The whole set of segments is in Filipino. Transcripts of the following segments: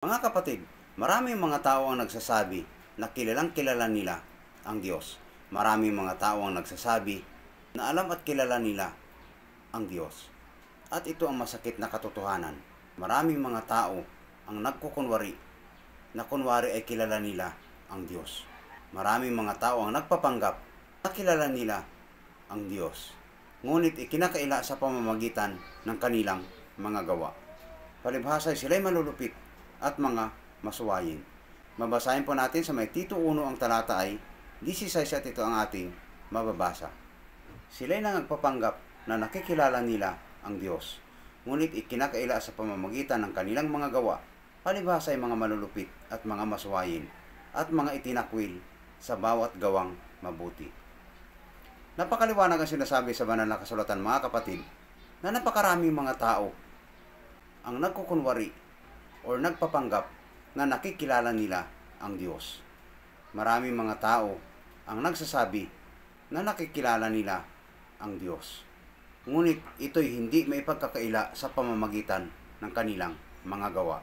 Mga kapatid, maraming mga tao ang nagsasabi na kilalang kilala nila ang Diyos. Maraming mga tao ang nagsasabi na alam at kilala nila ang Diyos. At ito ang masakit na katotohanan. Maraming mga tao ang nagkukunwari na kunwari ay kilala nila ang Diyos. Maraming mga tao ang nagpapanggap na kilala nila ang Diyos. Ngunit ikinakaila sa pamamagitan ng kanilang mga gawa. Palibhasa sila'y malulupit at mga masuwayin. Mabasahin po natin sa may Tito 1 ang talata ay 16 at ito ang ating mababasa. Sila'y nagpapanggap na nakikilala nila ang Diyos, ngunit ikinakaila sa pamamagitan ng kanilang mga gawa. Palibhasa ay mga malulupit at mga masuwayin at mga itinakwil sa bawat gawang mabuti. Napakaliwanag ang sinasabi sa banal na kasulatan, mga kapatid, na napakaraming mga tao ang nagkukunwari o nagpapanggap na nakikilala nila ang Diyos. Maraming mga tao ang nagsasabi na nakikilala nila ang Diyos. Ngunit ito'y hindi maipagkakaila sa pamamagitan ng kanilang mga gawa.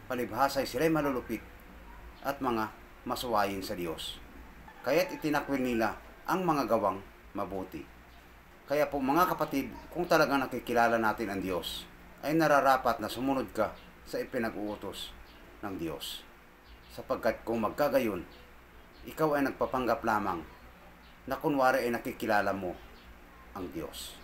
Palibhasa ay sila'y malulupit at mga masuwayin sa Diyos. Kaya't itinakwil nila ang mga gawang mabuti. Kaya po mga kapatid, kung talagang nakikilala natin ang Diyos, ay nararapat na sumunod ka sa ipinag-uutos ng Diyos. Sapagkat kung magkagayon, ikaw ay nagpapanggap lamang na kunwari ay nakikilala mo ang Diyos.